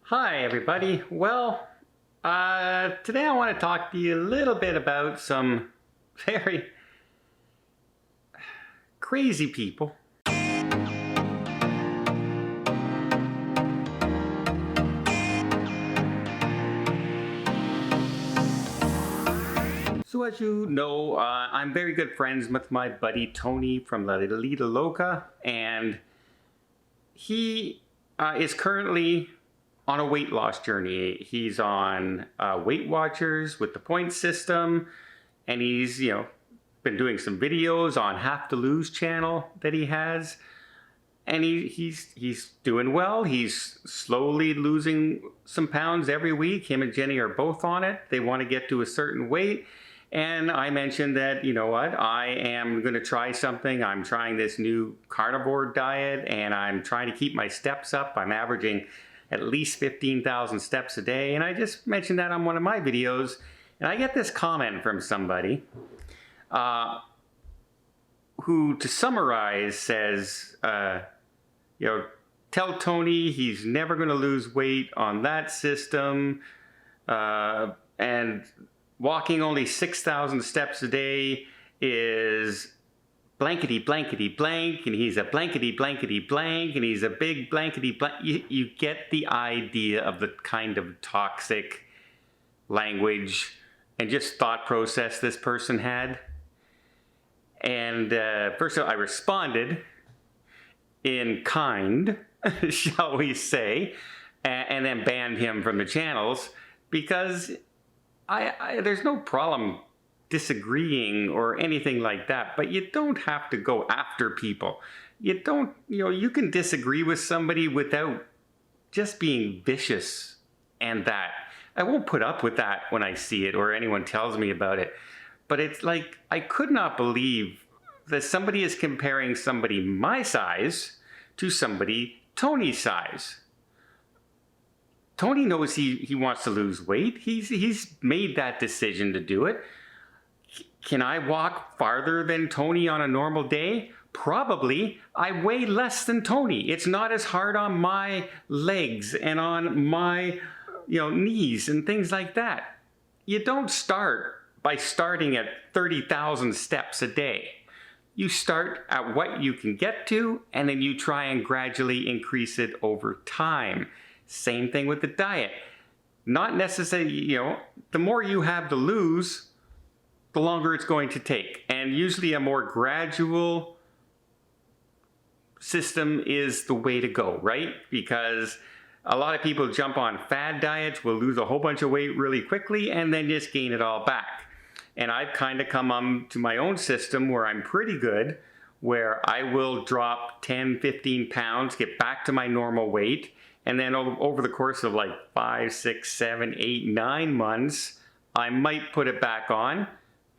Hi everybody. Today I want to talk to you a little bit about some very crazy people. So as you know, I'm very good friends with my buddy Tony from La Lita Loca, and he is currently on a weight loss journey. He's on Weight Watchers with the point system, and he's been doing some videos on Have to Lose channel that he has, and he's doing well. He's slowly losing some pounds every week. Him and Jenny are both on it. They want to get to a certain weight, and I mentioned that, you know what, I am going to try something. I'm trying this new carnivore diet, and I'm trying to keep my steps up. I'm averaging at least 15,000 steps a day. And I just mentioned that on one of my videos, and I get this comment from somebody who, to summarize, says, tell Tony he's never going to lose weight on that system, and walking only 6,000 steps a day is blankety blankety blank, and he's a blankety blankety blank, and he's a big blankety blank. You get the idea of the kind of toxic language and just thought process this person had. And first of all, I responded in kind, shall we say, and then banned him from the channels, because there's no problem disagreeing or anything like that, but you don't have to go after people. You can disagree with somebody without just being vicious, and that. I won't put up with that when I see it or anyone tells me about it. But it's like, I could not believe that somebody is comparing somebody my size to somebody Tony's size. Tony knows he wants to lose weight. He's made that decision to do it. Can I walk farther than Tony on a normal day? Probably. I weigh less than Tony. It's not as hard on my legs and on my knees and things like that. You don't start by starting at 30,000 steps a day. You start at what you can get to, and then you try and gradually increase it over time. Same thing with the diet. Not necessarily, the more you have to lose, the longer it's going to take. And usually a more gradual system is the way to go, right? Because a lot of people jump on fad diets, will lose a whole bunch of weight really quickly, and then just gain it all back. And I've kind of come to my own system where I'm pretty good, where I will drop 10, 15 pounds, get back to my normal weight, and then over the course of like 5, 6, 7, 8, 9 months, I might put it back on,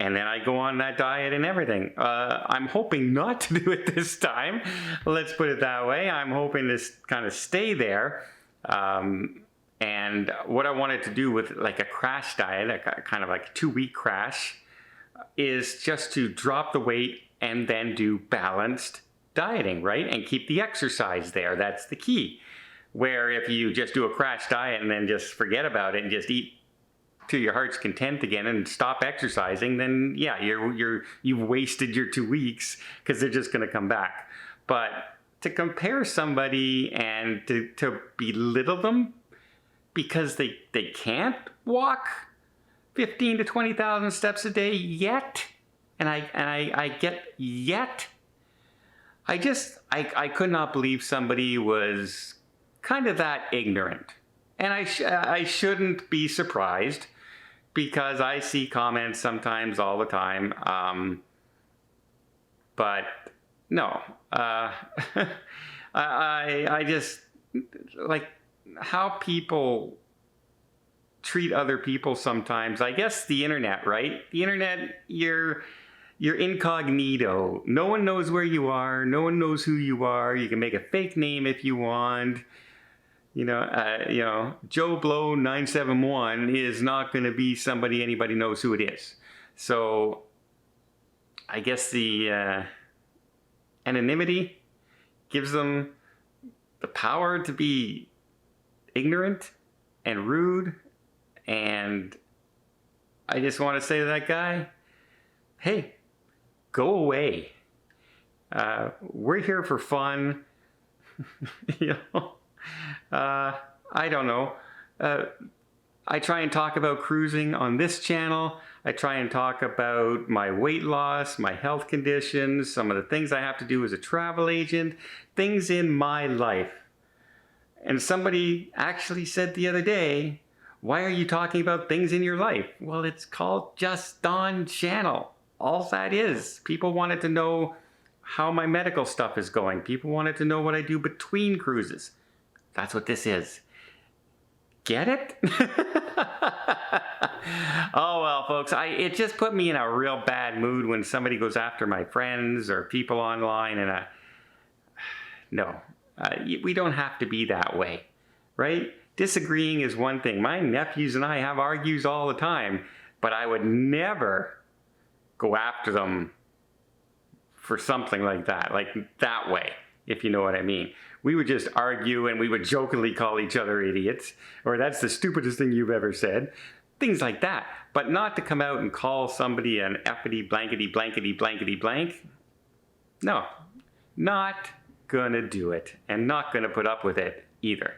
and then I go on that diet and everything. I'm hoping not to do it this time. Let's put it that way. I'm hoping to kind of stay there. And what I wanted to do with like a crash diet, kind of like a 2-week crash, is just to drop the weight and then do balanced dieting, right? And keep the exercise there. That's the key. Where if you just do a crash diet and then just forget about it and just eat to your heart's content again and stop exercising, then yeah, you've wasted your 2 weeks, because they're just going to come back. But to compare somebody and to belittle them because they can't walk 15 to 20,000 steps a day yet, and I get yet, I could not believe somebody was kind of that ignorant. And I shouldn't be surprised, because I see comments sometimes all the time. But no, I just like how people treat other people sometimes. I guess the internet, right? The internet, you're incognito. No one knows where you are. No one knows who you are. You can make a fake name if you want. Joe Blow 971 is not going to be somebody anybody knows who it is. So I guess the anonymity gives them the power to be ignorant and rude. And I just want to say to that guy, hey, go away. We're here for fun. You know, I don't know. I try and talk about cruising on this channel. I try and talk about my weight loss, my health conditions, some of the things I have to do as a travel agent, things in my life. And somebody actually said the other day, why are you talking about things in your life? Well, it's called Just Don Channel. All that is. People wanted to know how my medical stuff is going. People wanted to know what I do between cruises. That's what this is. Get it? Oh well, folks, it just put me in a real bad mood when somebody goes after my friends or people online, and no, we don't have to be that way, right? Disagreeing is one thing. My nephews and I have argues all the time, but I would never go after them for something like that way, if you know what I mean. We would just argue and we would jokingly call each other idiots, or that's the stupidest thing you've ever said. Things like that. But not to come out and call somebody an effity blankety blankety blankety blank. No, not gonna do it, and not gonna put up with it either.